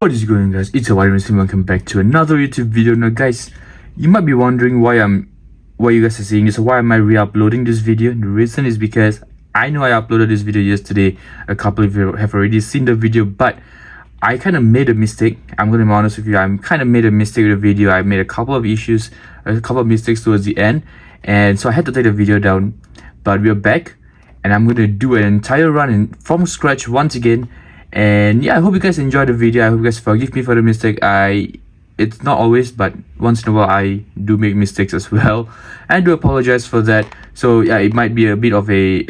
What is going on, guys? It's RdnRacing. Welcome back to another YouTube video. Now guys, you might be wondering why you guys are seeing this, or why am I re-uploading this video. And the reason is because I know I uploaded this video yesterday. A couple of you have already seen the video, but I kind of made a mistake. I'm going to be honest with you. I kind of made a mistake with the video. I made a couple of mistakes towards the end, and so I had to take the video down. But we're back, and I'm going to do an entire run from scratch once again. And yeah, I hope you guys enjoyed the video. I hope you guys forgive me for the mistake. It's not always, but once in a while I do make mistakes as well. I do apologize for that. So yeah, it might be a bit of a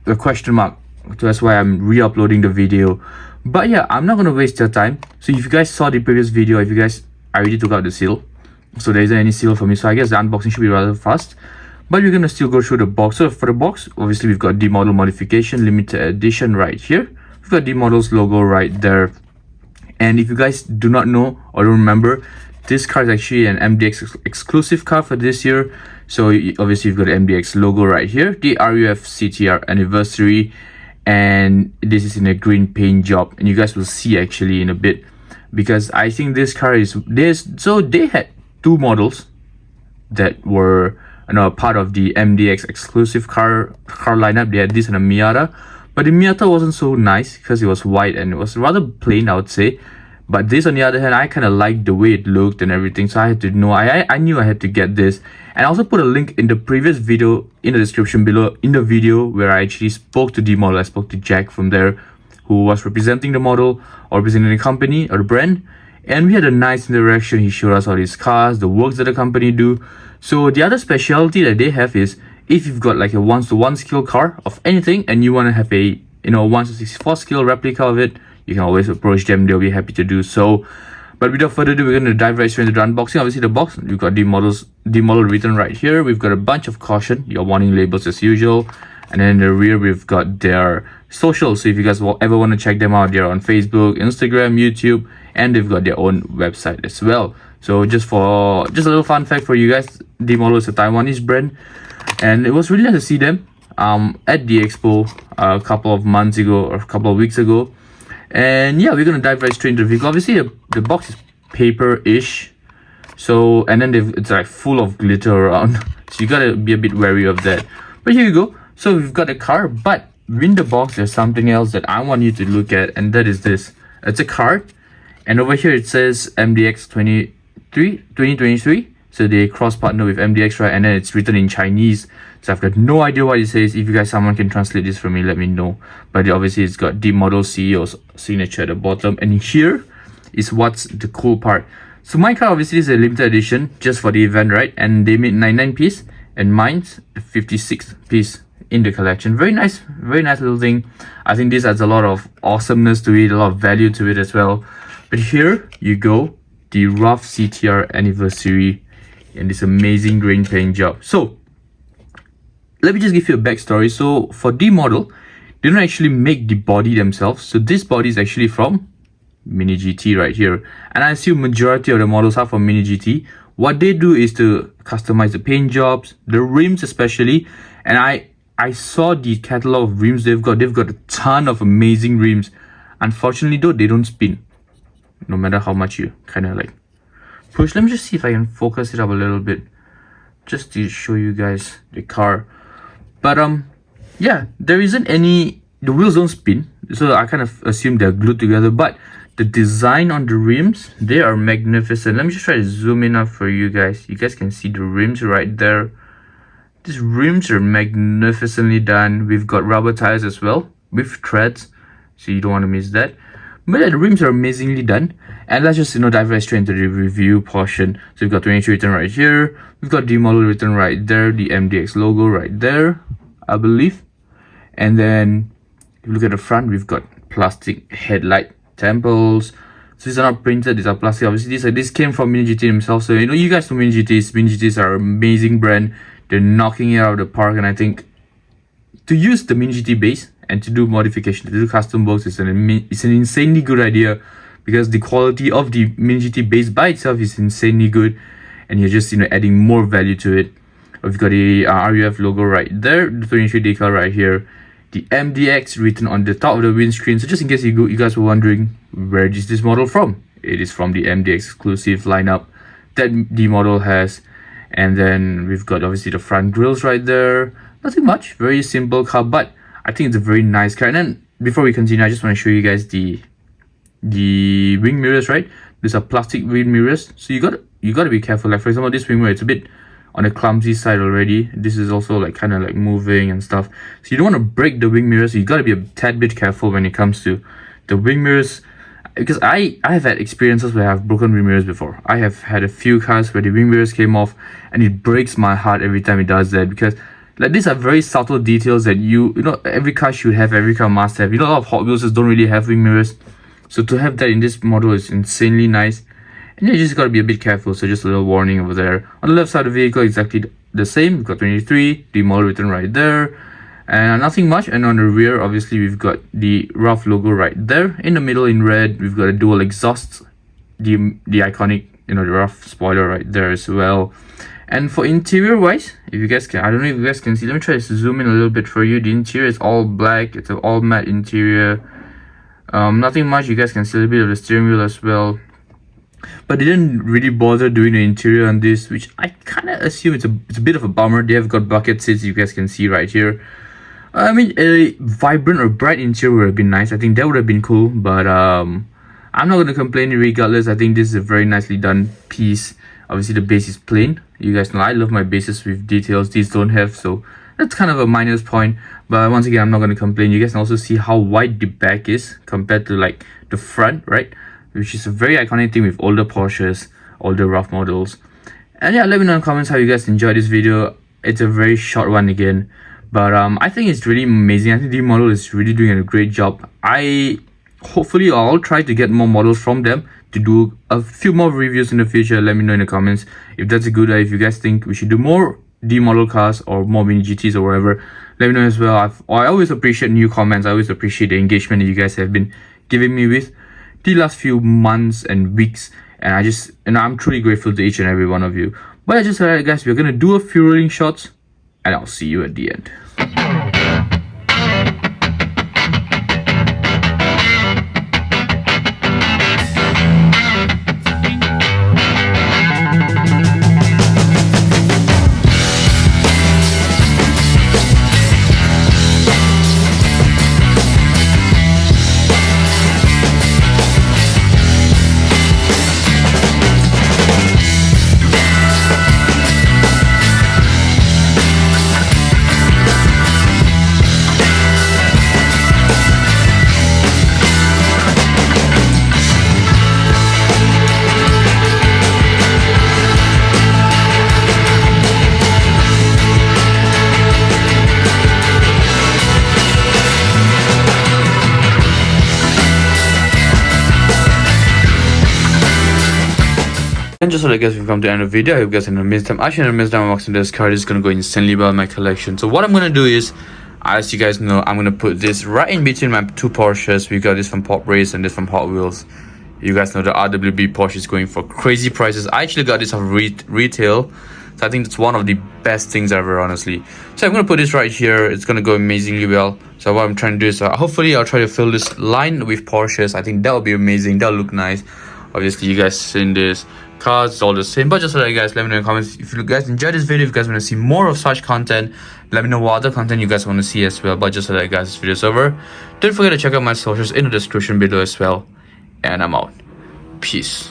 a question mark. So that's why I'm re-uploading the video. But yeah, I'm not gonna waste your time. So if you guys saw the previous video, I already took out the seal, so there isn't any seal for me. So I guess the unboxing should be rather fast. But we're gonna still go through the box. So for the box, obviously we've got the model modification limited edition right here. We've got the model's logo right there. And if you guys do not know or don't remember, this car is actually an MDX exclusive car for this year. So obviously you've got the MDX logo right here, the RUF CTR Anniversary, and this is in a green paint job. And you guys will see actually in a bit, because I think this car is so they had two models that were part of the MDX exclusive car lineup. They had this and a Miata. But the Miata wasn't so nice because it was white and it was rather plain, I would say. But this, on the other hand, I kind of liked the way it looked and everything. So I had to know, I knew I had to get this. And I also put a link in the previous video in the description below, in the video where I actually spoke to the model. I spoke to Jack from there, who was representing the model or representing the company or the brand. And we had a nice interaction. He showed us all his cars, the works that the company do. So the other specialty that they have is, if you've got like a 1:1 scale car of anything and you want to have a 1:64 scale replica of it, you can always approach them. They'll be happy to do so. But without further ado, we're going to dive right straight into the unboxing. Obviously the box, we've got the model written right here. We've got a bunch of caution, your warning labels as usual. And then in the rear we've got their socials. So if you guys ever want to check them out, they're on Facebook, Instagram, YouTube, and they've got their own website as well. So just a little fun fact for you guys, the model is a Taiwanese brand. And it was really nice to see them at the expo a couple of months ago or a couple of weeks ago. And yeah, we're gonna dive right straight into the vehicle. Obviously the box is paper-ish, so, and then it's like full of glitter around, so you gotta be a bit wary of that. But here you go. So we've got a car, but in the box there's something else that I want you to look at, and that is this. It's a card, and over here it says MDX'23 2023. So they cross-partner with MDX, right? And then it's written in Chinese. So I've got no idea what it says. If you guys, someone can translate this for me, let me know. But obviously it's got the model CEO's signature at the bottom. And here is what's the cool part. So my car obviously is a limited edition just for the event, right? And they made 99 piece, and mine's 56 piece in the collection. Very nice little thing. I think this adds a lot of awesomeness to it, a lot of value to it as well. But here you go, the RUF CTR Anniversary, and this amazing green paint job. So let me just give you a backstory. So for the model, they don't actually make the body themselves. So this body is actually from Mini GT right here, and I assume majority of the models are from Mini GT. What they do is to customize the paint jobs, the rims especially. And I saw the catalog of rims they've got a ton of amazing rims. Unfortunately though, they don't spin no matter how much you kind of like push. Let me just see if I can focus it up a little bit just to show you guys the car. But yeah, there isn't any, the wheels don't spin, so I kind of assume they're glued together. But the design on the rims, they are magnificent. Let me just try to zoom in up for you guys. You guys can see the rims right there. These rims are magnificently done. We've got rubber tires as well with treads, so you don't want to miss that. But yeah, the rims are amazingly done. And let's just dive right straight into the review portion. So we've got 23 written right here, we've got the model written right there, the MDX logo right there, I believe. And then if you look at the front, we've got plastic headlight temples. So these are not printed, these are plastic. Obviously this came from Mini GT themselves. So you guys know Mini GTs are an amazing brand. They're knocking it out of the park. And I think to use the Mini GT base and to do modification, to do custom works, it's an insanely good idea, because the quality of the Mini GT base by itself is insanely good, and you're just adding more value to it. We've got the RUF logo right there, the 23 decal right here, the MDX written on the top of the windscreen. So just in case you guys were wondering, where is this model from? It is from the MDX Exclusive lineup that the model has. And then we've got obviously the front grills right there. Nothing much, very simple car, but I think it's a very nice car. And then before we continue, I just want to show you guys the wing mirrors, right? These are plastic wing mirrors, so you got to be careful. Like for example, this wing mirror, it's a bit on the clumsy side already. This is also like kind of like moving and stuff, so you don't want to break the wing mirrors. So you got to be a tad bit careful when it comes to the wing mirrors, because I have had experiences where I've broken wing mirrors before. I have had a few cars where the wing mirrors came off, and it breaks my heart every time it does that, because like these are very subtle details that you know every car should have, every car must have. You know, a lot of Hot Wheels don't really have wing mirrors, so to have that in this model is insanely nice. And you just got to be a bit careful, so just a little warning over there. On the left side of the vehicle, exactly the same. We've got 23, the model written right there, and nothing much. And on the rear, obviously, we've got the RUF logo right there. In the middle, in red, we've got a dual exhaust, the iconic, you know, the RUF spoiler right there as well. And for interior wise, if you guys can, I don't know if you guys can see, let me try to zoom in a little bit for you. The interior is all black, it's an all matte interior. Nothing much. You guys can see a little bit of the steering wheel as well, but they didn't really bother doing the interior on this, which I kind of assume it's a bit of a bummer. They have got bucket seats, you guys can see right here. I mean, a vibrant or bright interior would have been nice. I think that would have been cool, but I'm not going to complain regardless. I think this is a very nicely done piece. Obviously the base is plain. You guys know I love my bases with details. These don't have, so that's kind of a minus point. But once again, I'm not going to complain. You guys can also see how wide the back is compared to like the front, right? Which is a very iconic thing with older Porsches, older RUF models. And yeah, let me know in the comments how you guys enjoyed this video. It's a very short one again, but I think it's really amazing. I think the model is really doing a great job. Hopefully I'll try to get more models from them to do a few more reviews in the future. Let me know in the comments if that's a good idea. If you guys think we should do more D model cars or more mini GTs or whatever, let me know as well. I always appreciate new comments. I always appreciate the engagement that you guys have been giving me with the last few months and weeks, and I'm truly grateful to each and every one of you. But I just said, guys, we're gonna do a few rolling shots, and I'll see you at the end. And just so I guess we've come to the end of the video. I hope you guys had an amazing time. Actually, an amazing time unboxing this card. Is gonna go insanely well in my collection. So what I'm gonna do is, as you guys know, I'm gonna put this right in between my two Porsches. We got this from Pop Race and this from Hot Wheels. You guys know the RWB Porsche is going for crazy prices. I actually got this off retail, so I think it's one of the best things ever, honestly. So I'm gonna put this right here. It's gonna go amazingly well. So what I'm trying to do is, hopefully I'll try to fill this line with Porsches. I think that would be amazing. That'll look nice. Obviously, you guys seen this. Cars, it's all the same. But just so that you guys, let me know in the comments if you guys enjoyed this video. If you guys want to see more of such content, let me know what other content you guys want to see as well. But just so that you guys, this video's over. Don't forget to check out my socials in the description below as well. And I'm out. Peace.